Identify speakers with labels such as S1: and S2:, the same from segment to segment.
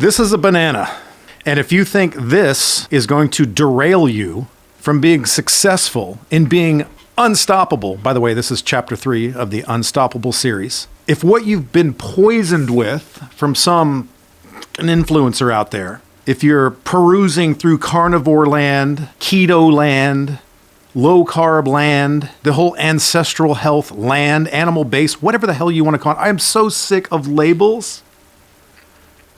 S1: This is a banana. And if you think this is going to derail you from being successful in being unstoppable, by the way, this is chapter 3 of the Unstoppable series. If what you've been poisoned with from an influencer out there, if you're perusing through carnivore land, keto land, low carb land, the whole ancestral health land, animal based, whatever the hell you want to call it. I am so sick of labels.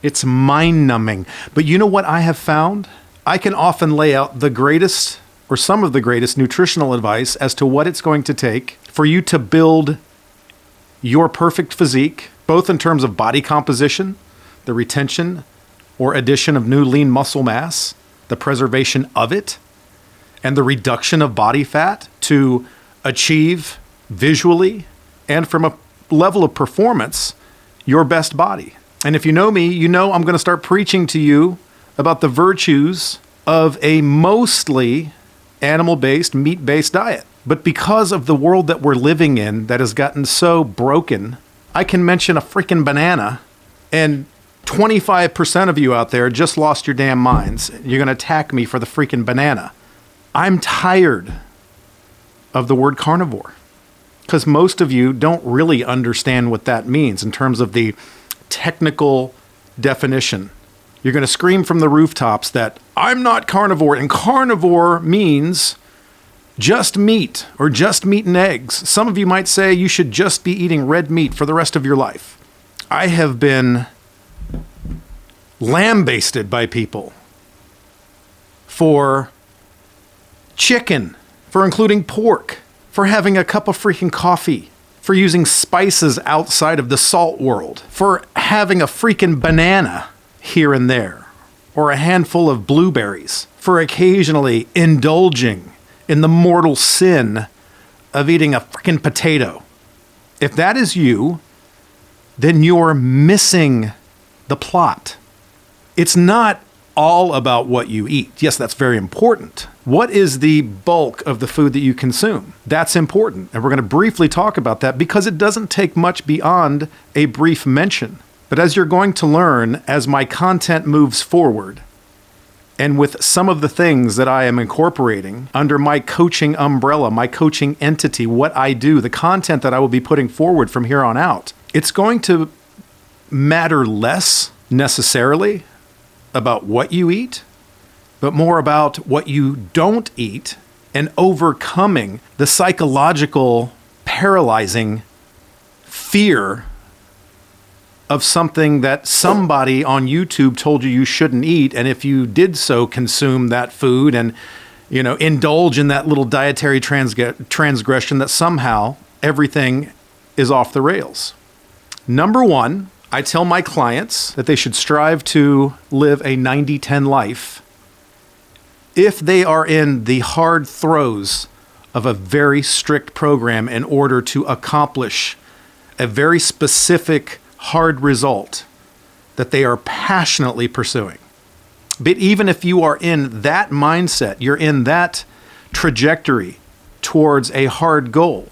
S1: It's mind numbing. But you know what I have found? I can often lay out the greatest or some of the greatest nutritional advice as to what it's going to take for you to build your perfect physique, both in terms of body composition, the retention or addition of new lean muscle mass, the preservation of it, and the reduction of body fat to achieve visually and from a level of performance your best body. And if you know me, you know I'm going to start preaching to you about the virtues of a mostly animal-based, meat-based diet. But because of the world that we're living in that has gotten so broken, I can mention a freaking banana and 25% of you out there just lost your damn minds. You're going to attack me for the freaking banana. I'm tired of the word carnivore because most of you don't really understand what that means in terms of the technical definition. You're going to scream from the rooftops that I'm not carnivore, and carnivore means just meat or just meat and eggs. Some of you might say you should just be eating red meat for the rest of your life. I have been lambasted by people for chicken, for including pork, for having a cup of freaking coffee, for using spices outside of the salt world, for having a freaking banana here and there, or a handful of blueberries, for occasionally indulging in the mortal sin of eating a freaking potato. If that is you, then you're missing the plot. It's not all about what you eat. Yes, that's very important. What is the bulk of the food that you consume? That's important. And we're going to briefly talk about that because it doesn't take much beyond a brief mention. But as you're going to learn, as my content moves forward, and with some of the things that I am incorporating under my coaching umbrella, my coaching entity, what I do, the content that I will be putting forward from here on out, it's going to matter less necessarily about what you eat, but more about what you don't eat and overcoming the psychological paralyzing fear of something that somebody on YouTube told you shouldn't eat. And if you did so, consume that food and, indulge in that little dietary transgression, that somehow everything is off the rails. Number one, I tell my clients that they should strive to live a 90-10 life if they are in the hard throes of a very strict program in order to accomplish a very specific hard result that they are passionately pursuing. But even if you are in that mindset, you're in that trajectory towards a hard goal,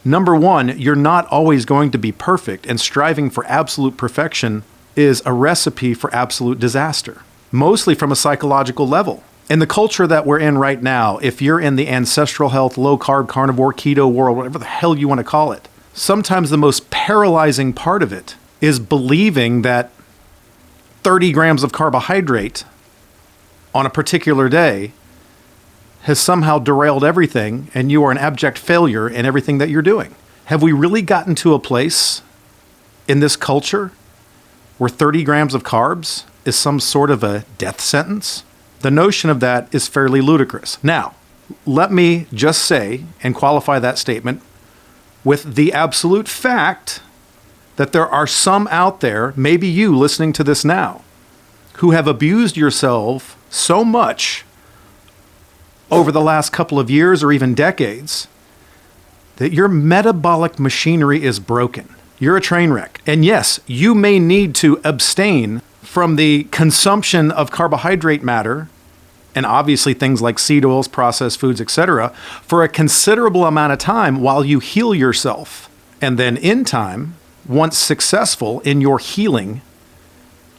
S1: number one, you're not always going to be perfect, and striving for absolute perfection is a recipe for absolute disaster, mostly from a psychological level. In the culture that we're in right now, if you're in the ancestral health, low carb, carnivore, keto world, whatever the hell you want to call it, sometimes the most paralyzing part of it is believing that 30 grams of carbohydrate on a particular day has somehow derailed everything and you are an abject failure in everything that you're doing. Have we really gotten to a place in this culture where 30 grams of carbs is some sort of a death sentence? The notion of that is fairly ludicrous. Now, let me just say and qualify that statement with the absolute fact that there are some out there, maybe you listening to this now, who have abused yourself so much over the last couple of years or even decades that your metabolic machinery is broken. You're a train wreck. And yes, you may need to abstain from the consumption of carbohydrate matter, and obviously things like seed oils, processed foods, etc., for a considerable amount of time while you heal yourself. And then in time, once successful in your healing,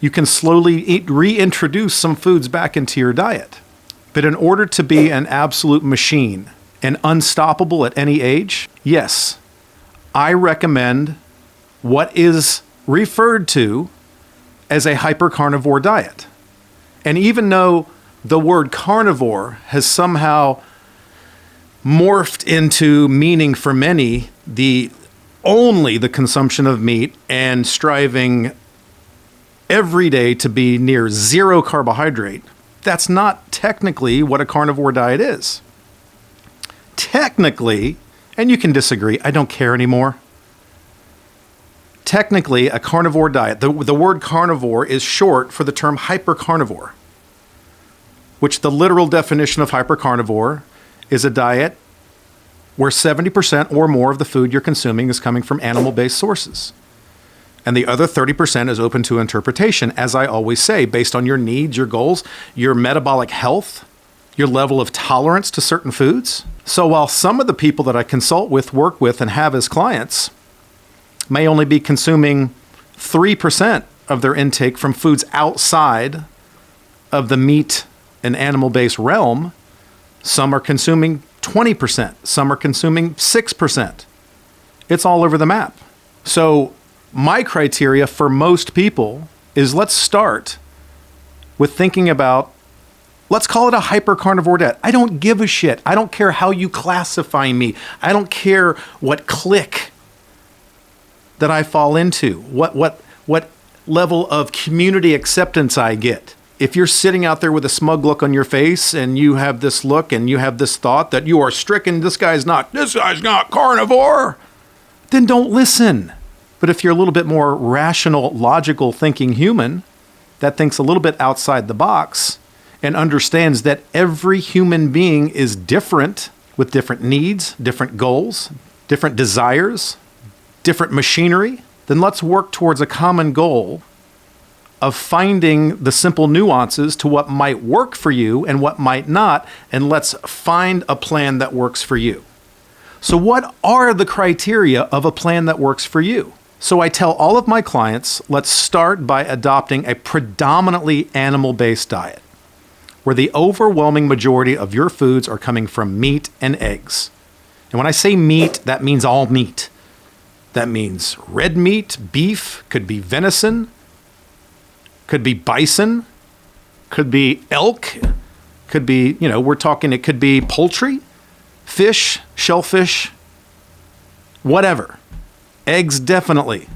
S1: You can slowly reintroduce some foods back into your diet. But in order to be an absolute machine and unstoppable at any age, yes, I recommend what is referred to as a hypercarnivore diet. And even though the word carnivore has somehow morphed into meaning for many only the consumption of meat and striving every day to be near zero carbohydrate, that's not technically what a carnivore diet is. Technically, and you can disagree, I don't care anymore. Technically, a carnivore diet, the word carnivore is short for the term hypercarnivore, which the literal definition of hypercarnivore is a diet where 70% or more of the food you're consuming is coming from animal-based sources. And the other 30% is open to interpretation, as I always say, based on your needs, your goals, your metabolic health, your level of tolerance to certain foods. So while some of the people that I consult with, work with, and have as clients may only be consuming 3% of their intake from foods outside of the meat and animal-based realm, some are consuming 20%, some are consuming 6%. It's all over the map. So my criteria for most people is, let's start with thinking about, let's call it a hypercarnivore diet. I don't give a shit. I don't care how you classify me. I don't care what clique that I fall into, what level of community acceptance I get. If you're sitting out there with a smug look on your face and you have this look and you have this thought that you are stricken, this guy's not carnivore, then don't listen. But if you're a little bit more rational, logical thinking human that thinks a little bit outside the box and understands that every human being is different with different needs, different goals, different desires, different machinery, then let's work towards a common goal of finding the simple nuances to what might work for you and what might not, and let's find a plan that works for you. So what are the criteria of a plan that works for you? So I tell all of my clients, let's start by adopting a predominantly animal-based diet, where the overwhelming majority of your foods are coming from meat and eggs. And when I say meat, that means all meat. That means red meat, beef, could be venison, could be bison, could be elk, could be, it could be poultry, fish, shellfish, whatever. Eggs, definitely.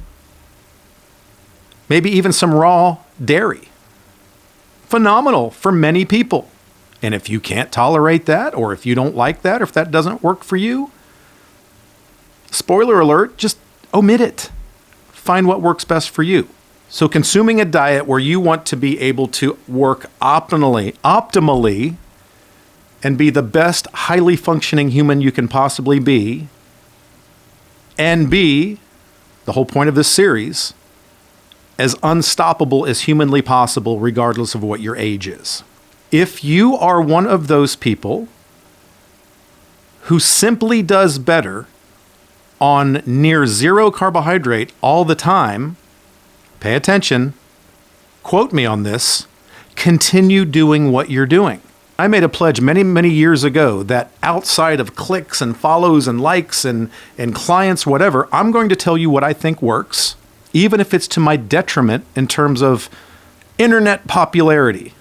S1: Maybe even some raw dairy. Phenomenal for many people. And if you can't tolerate that, or if you don't like that, or if that doesn't work for you, spoiler alert, just omit it. Find what works best for you. So consuming a diet where you want to be able to work optimally, and be the best highly functioning human you can possibly be, and be, the whole point of this series, as unstoppable as humanly possible, regardless of what your age is. If you are one of those people who simply does better on near zero carbohydrate all the time, pay attention, quote me on this, continue doing what you're doing. I made a pledge many, many years ago that outside of clicks and follows and likes and clients, whatever, I'm going to tell you what I think works, even if it's to my detriment in terms of internet popularity.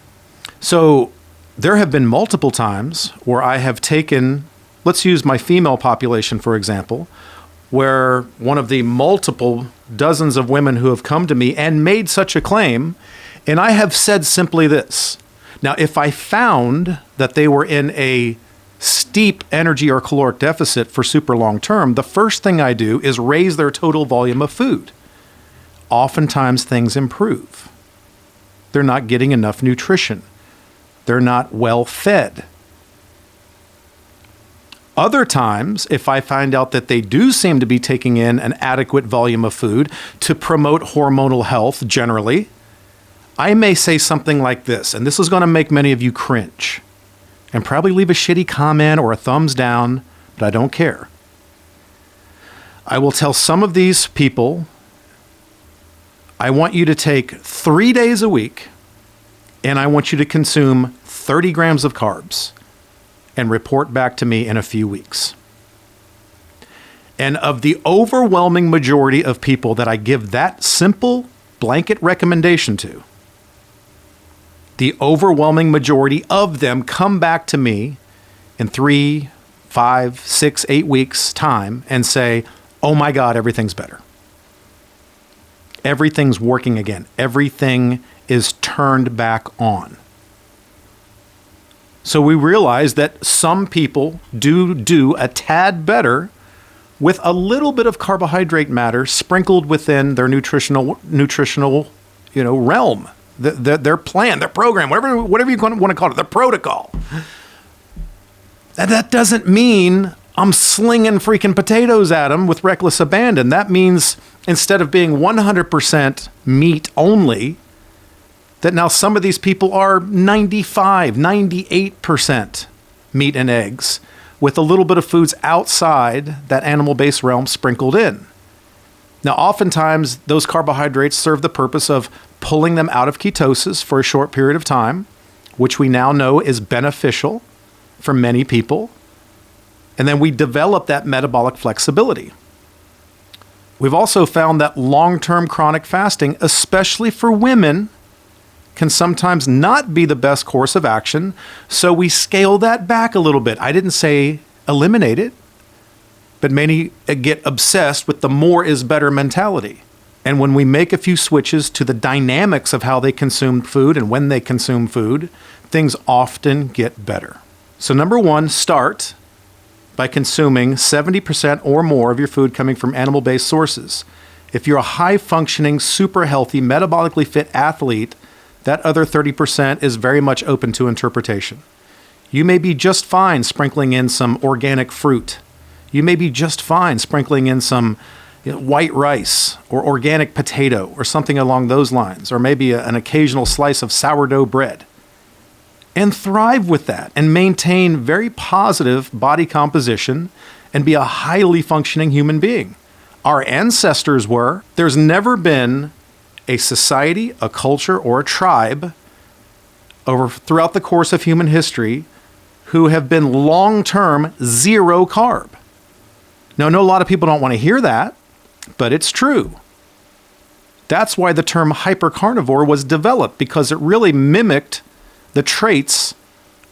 S1: So there have been multiple times where I have taken, let's use my female population, for example, where one of the multiple dozens of women who have come to me and made such a claim, and I have said simply this. Now, if I found that they were in a steep energy or caloric deficit for super long term, the first thing I do is raise their total volume of food. Oftentimes things improve. They're not getting enough nutrition. They're not well fed. Other times, if I find out that they do seem to be taking in an adequate volume of food to promote hormonal health generally, I may say something like this, and this is going to make many of you cringe and probably leave a shitty comment or a thumbs down, but I don't care. I will tell some of these people, I want you to take 3 days a week, and I want you to consume 30 grams of carbs and report back to me in a few weeks. And of the overwhelming majority of people that I give that simple blanket recommendation to, the overwhelming majority of them come back to me in 3, 5, 6, 8 weeks time and say, oh my God, everything's better. Everything's working again. Everything is turned back on. So we realize that some people do a tad better with a little bit of carbohydrate matter sprinkled within their nutritional realm, their plan, their program, whatever you want to call it, their protocol. That doesn't mean I'm slinging freaking potatoes at them with reckless abandon. That means instead of being 100% meat only, that now some of these people are 95, 98% meat and eggs with a little bit of foods outside that animal-based realm sprinkled in. Now, oftentimes, those carbohydrates serve the purpose of pulling them out of ketosis for a short period of time, which we now know is beneficial for many people. And then we develop that metabolic flexibility. We've also found that long-term chronic fasting, especially for women, can sometimes not be the best course of action, so we scale that back a little bit. I didn't say eliminate it, but many get obsessed with the more is better mentality. And when we make a few switches to the dynamics of how they consume food and when they consume food, things often get better. So number one, start by consuming 70% or more of your food coming from animal-based sources. If you're a high-functioning, super healthy, metabolically fit athlete, that other 30% is very much open to interpretation. You may be just fine sprinkling in some organic fruit. You may be just fine sprinkling in some white rice or organic potato or something along those lines, or maybe an occasional slice of sourdough bread. And thrive with that and maintain very positive body composition and be a highly functioning human being. Our ancestors were. There's never been a society, a culture, or a tribe throughout the course of human history who have been long-term zero carb. Now, I know a lot of people don't want to hear that, but it's true. That's why the term hypercarnivore was developed, because it really mimicked the traits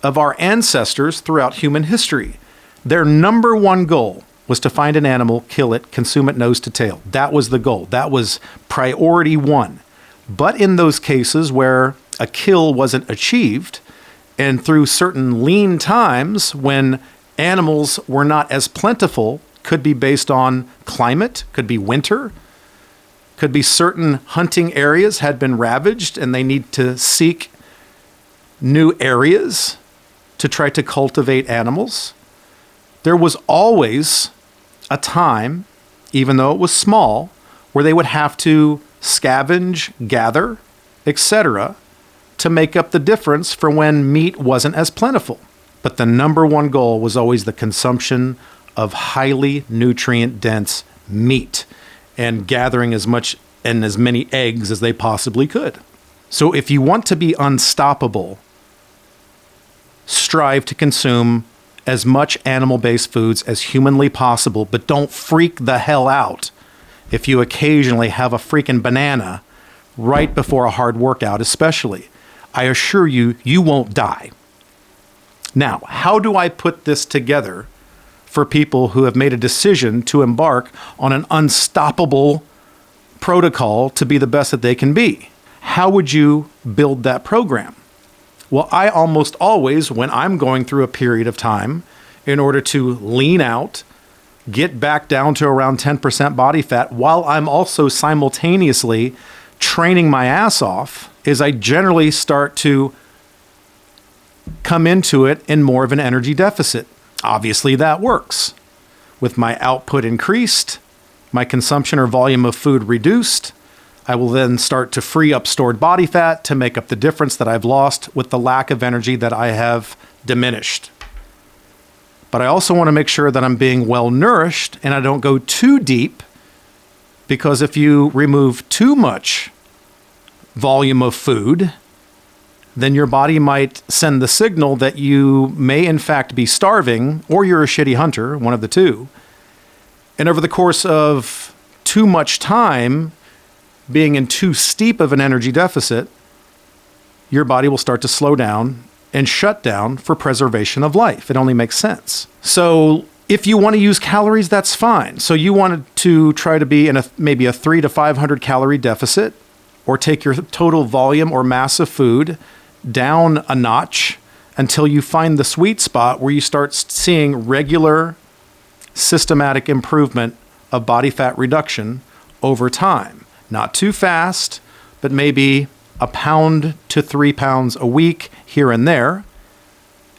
S1: of our ancestors throughout human history. Their number one goal was to find an animal, kill it, consume it nose to tail. That was the goal. That was priority one. But in those cases where a kill wasn't achieved, and through certain lean times when animals were not as plentiful, could be based on climate, could be winter, could be certain hunting areas had been ravaged and they need to seek new areas to try to cultivate animals. There was always a time, even though it was small, where they would have to scavenge, gather, etc., to make up the difference for when meat wasn't as plentiful. But the number one goal was always the consumption of highly nutrient-dense meat and gathering as much and as many eggs as they possibly could. So if you want to be unstoppable, strive to consume as much animal-based foods as humanly possible, but don't freak the hell out if you occasionally have a freaking banana right before a hard workout, especially. I assure you, you won't die. Now, how do I put this together for people who have made a decision to embark on an unstoppable protocol to be the best that they can be? How would you build that program? Well, I almost always, when I'm going through a period of time in order to lean out, get back down to around 10% body fat, while I'm also simultaneously training my ass off, is I generally start to come into it in more of an energy deficit. Obviously, that works. With my output increased, my consumption or volume of food reduced, I will then start to free up stored body fat to make up the difference that I've lost with the lack of energy that I have diminished. But I also want to make sure that I'm being well nourished and I don't go too deep, because if you remove too much volume of food, then your body might send the signal that you may in fact be starving, or you're a shitty hunter, one of the two. And over the course of too much time, being in too steep of an energy deficit, your body will start to slow down and shut down for preservation of life. It only makes sense. So if you want to use calories, that's fine. So you wanted to try to be in maybe a 300 to 500 calorie deficit, or take your total volume or mass of food down a notch until you find the sweet spot where you start seeing regular, systematic improvement of body fat reduction over time. Not too fast, but maybe 1 pound to 3 pounds a week here and there.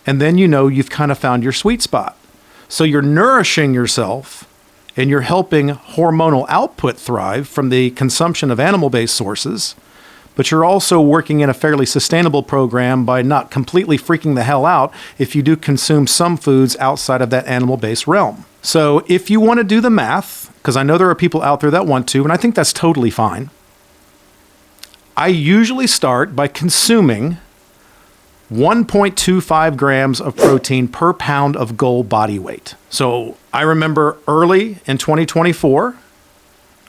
S1: And then you know you've kind of found your sweet spot. So you're nourishing yourself and you're helping hormonal output thrive from the consumption of animal-based sources, but you're also working in a fairly sustainable program by not completely freaking the hell out if you do consume some foods outside of that animal-based realm. So if you want to do the math, because I know there are people out there that want to, and I think that's totally fine, I usually start by consuming 1.25 grams of protein per pound of goal body weight. So I remember early in 2024,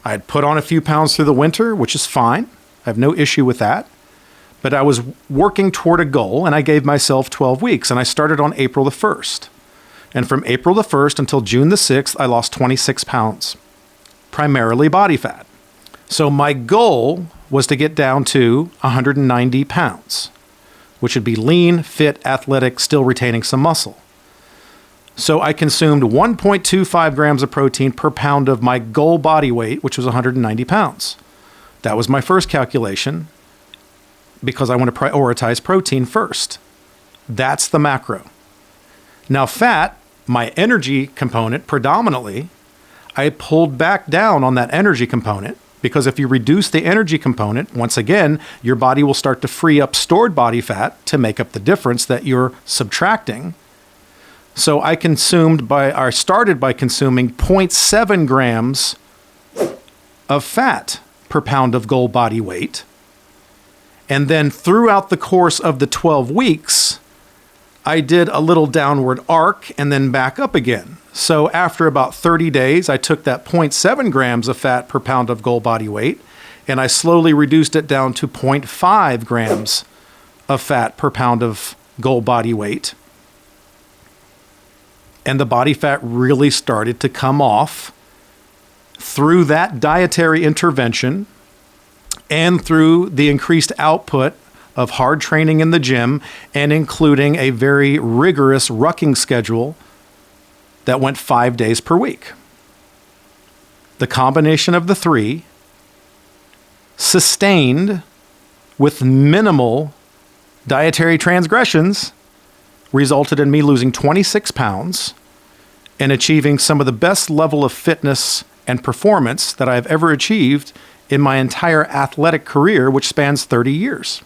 S1: I had put on a few pounds through the winter, which is fine. I have no issue with that. But I was working toward a goal, and I gave myself 12 weeks, and I started on April the 1st. And from April the 1st until June the 6th, I lost 26 pounds, primarily body fat. So my goal was to get down to 190 pounds, which would be lean, fit, athletic, still retaining some muscle. So I consumed 1.25 grams of protein per pound of my goal body weight, which was 190 pounds. That was my first calculation because I want to prioritize protein first. That's the macro. Now fat, my energy component predominantly, I pulled back down on that energy component because if you reduce the energy component, once again, your body will start to free up stored body fat to make up the difference that you're subtracting. So I started by consuming 0.7 grams of fat per pound of goal body weight. And then throughout the course of the 12 weeks, I did a little downward arc and then back up again. So after about 30 days, I took that 0.7 grams of fat per pound of goal body weight, and I slowly reduced it down to 0.5 grams of fat per pound of goal body weight. And the body fat really started to come off through that dietary intervention and through the increased output of hard training in the gym, and including a very rigorous rucking schedule that went 5 days per week. The combination of the three, sustained with minimal dietary transgressions, resulted in me losing 26 pounds and achieving some of the best level of fitness and performance that I've ever achieved in my entire athletic career, which spans 30 years.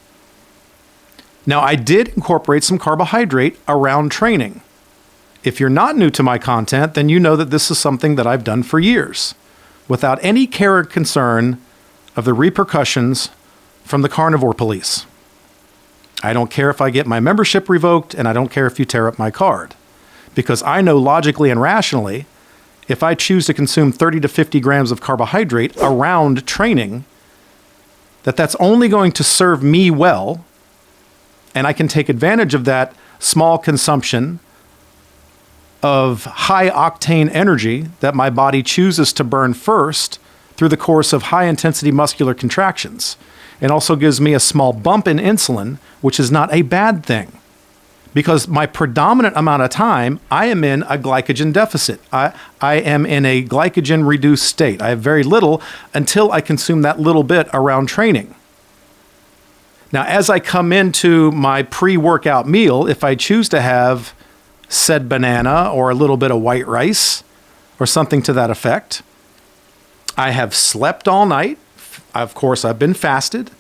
S1: Now, I did incorporate some carbohydrate around training. If you're not new to my content, then you know that this is something that I've done for years, without any care or concern of the repercussions from the carnivore police. I don't care if I get my membership revoked, and I don't care if you tear up my card, because I know logically and rationally, if I choose to consume 30 to 50 grams of carbohydrate around training, that's only going to serve me well, and I can take advantage of that small consumption of high octane energy that my body chooses to burn first through the course of high intensity muscular contractions. It also gives me a small bump in insulin, which is not a bad thing, because my predominant amount of time, I am in a glycogen deficit. I am in a glycogen reduced state. I have very little until I consume that little bit around training. Now, as I come into my pre-workout meal, if I choose to have said banana or a little bit of white rice or something to that effect, I have slept all night. Of course, I've been fasted.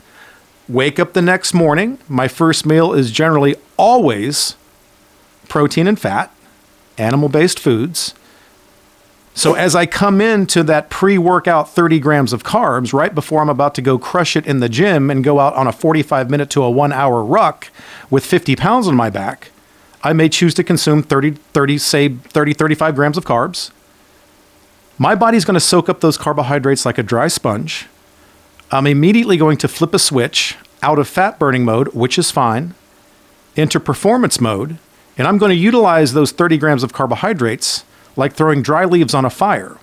S1: Wake up the next morning. My first meal is generally always protein and fat, animal-based foods. So as I come into that pre-workout 30 grams of carbs right before I'm about to go crush it in the gym and go out on a 45-minute to a 1-hour ruck with 50 pounds on my back, I may choose to consume 35 grams of carbs. My body's going to soak up those carbohydrates like a dry sponge. I'm immediately going to flip a switch out of fat burning mode, which is fine, into performance mode, and I'm going to utilize those 30 grams of carbohydrates like throwing dry leaves on a fire.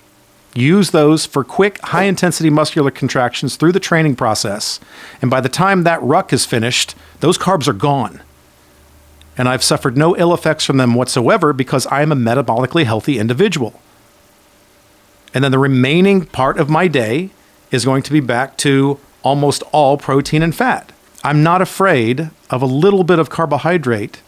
S1: Use those for quick, high-intensity muscular contractions through the training process, and by the time that ruck is finished, those carbs are gone. And I've suffered no ill effects from them whatsoever because I am a metabolically healthy individual. And then the remaining part of my day is going to be back to almost all protein and fat. I'm not afraid of a little bit of carbohydrate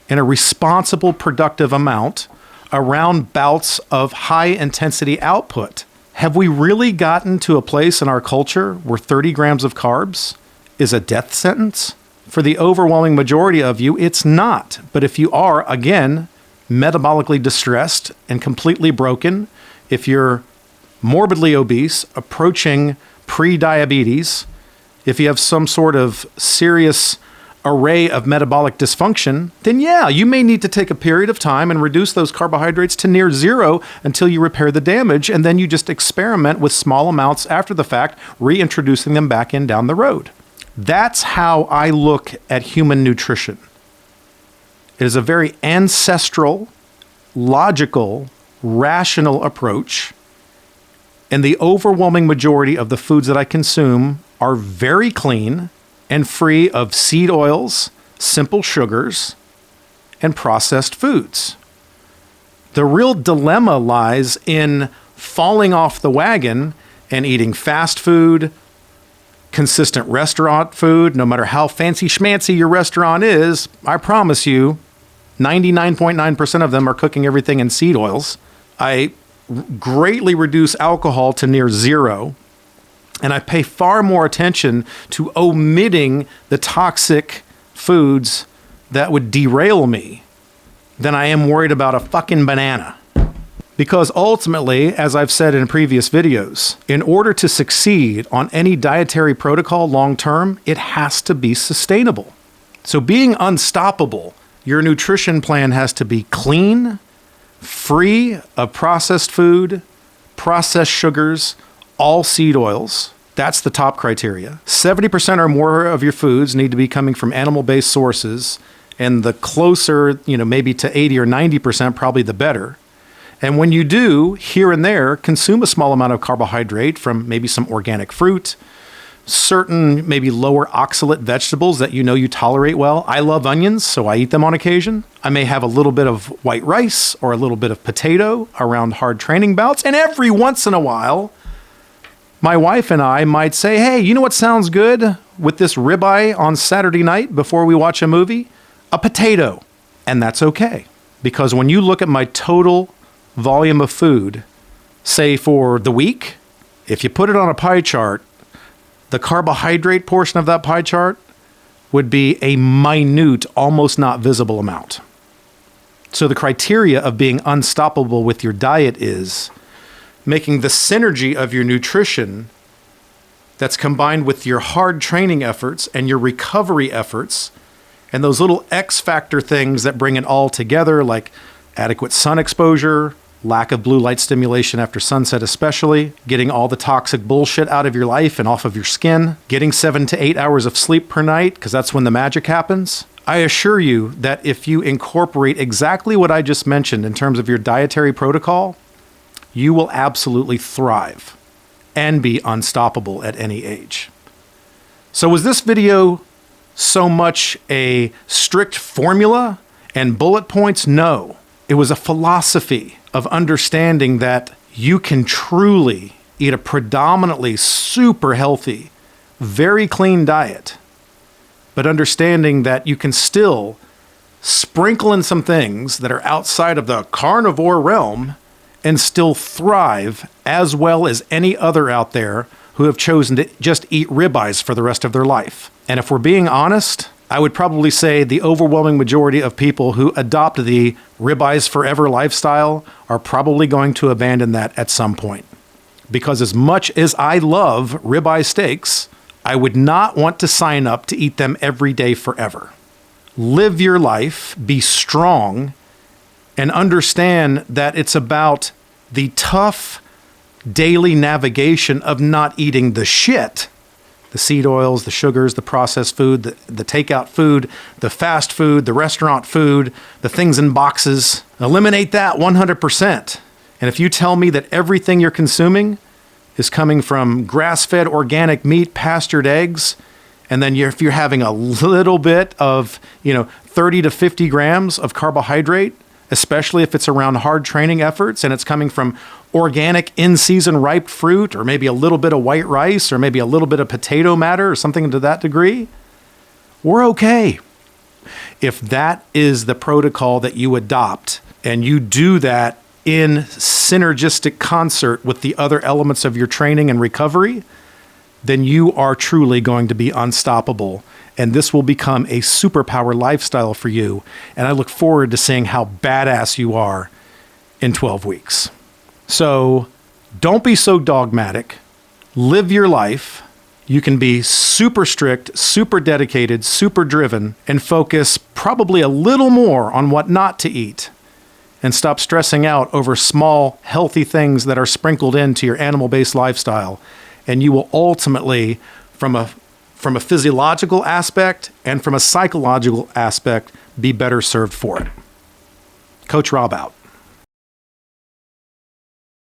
S1: in a responsible, productive amount around bouts of high intensity output. Have we really gotten to a place in our culture where 30 grams of carbs is a death sentence? For the overwhelming majority of you, it's not. But if you are, again, metabolically distressed and completely broken, if you're morbidly obese, approaching pre-diabetes, if you have some sort of serious array of metabolic dysfunction, then yeah, you may need to take a period of time and reduce those carbohydrates to near zero until you repair the damage, and then you just experiment with small amounts after the fact, reintroducing them back in down the road. That's how I look at human nutrition. It is a very ancestral, logical, rational approach, and the overwhelming majority of the foods that I consume are very clean and free of seed oils, simple sugars, and processed foods. The real dilemma lies in falling off the wagon and eating fast food, consistent restaurant food. No matter how fancy schmancy your restaurant is, I promise you, 99.9% of them are cooking everything in seed oils. I greatly reduce alcohol to near zero. And I pay far more attention to omitting the toxic foods that would derail me than I am worried about a fucking banana. Because ultimately, as I've said in previous videos, in order to succeed on any dietary protocol long-term, it has to be sustainable. So being unstoppable, your nutrition plan has to be clean, free of processed food, processed sugars, all seed oils. That's the top criteria. 70% or more of your foods need to be coming from animal-based sources, and the closer, maybe to 80 or 90%, probably the better. And when you do, here and there, consume a small amount of carbohydrate from maybe some organic fruit, certain maybe lower oxalate vegetables that you tolerate well. I love onions, so I eat them on occasion. I may have a little bit of white rice or a little bit of potato around hard training bouts, and every once in a while, my wife and I might say, hey, you know what sounds good with this ribeye on Saturday night before we watch a movie? A potato. And that's okay. Because when you look at my total volume of food, say for the week, if you put it on a pie chart, the carbohydrate portion of that pie chart would be a minute, almost not visible amount. So the criteria of being unstoppable with your diet is making the synergy of your nutrition that's combined with your hard training efforts and your recovery efforts and those little X factor things that bring it all together, like adequate sun exposure, lack of blue light stimulation after sunset especially, getting all the toxic bullshit out of your life and off of your skin, getting 7 to 8 hours of sleep per night, because that's when the magic happens. I assure you that if you incorporate exactly what I just mentioned in terms of your dietary protocol, you will absolutely thrive and be unstoppable at any age. So was this video so much a strict formula and bullet points? No. It was a philosophy of understanding that you can truly eat a predominantly super healthy, very clean diet, but understanding that you can still sprinkle in some things that are outside of the carnivore realm and still thrive as well as any other out there who have chosen to just eat ribeyes for the rest of their life. And if we're being honest, I would probably say the overwhelming majority of people who adopt the ribeyes forever lifestyle are probably going to abandon that at some point. Because as much as I love ribeye steaks, I would not want to sign up to eat them every day forever. Live your life, be strong, and understand that it's about the tough daily navigation of not eating the shit. The seed oils, the sugars, the processed food, the takeout food, the fast food, the restaurant food, the things in boxes. Eliminate that 100%. And if you tell me that everything you're consuming is coming from grass-fed organic meat, pastured eggs, and then if you're having a little bit of, 30 to 50 grams of carbohydrate, especially if it's around hard training efforts and it's coming from organic in-season ripe fruit, or maybe a little bit of white rice, or maybe a little bit of potato matter or something to that degree, we're okay. If that is the protocol that you adopt and you do that in synergistic concert with the other elements of your training and recovery, then you are truly going to be unstoppable. And this will become a superpower lifestyle for you. And I look forward to seeing how badass you are in 12 weeks. So don't be so dogmatic. Live your life. You can be super strict, super dedicated, super driven, and focus probably a little more on what not to eat. And stop stressing out over small, healthy things that are sprinkled into your animal-based lifestyle. And you will ultimately, from a physiological aspect and from a psychological aspect, be better served for it. Coach Rob out.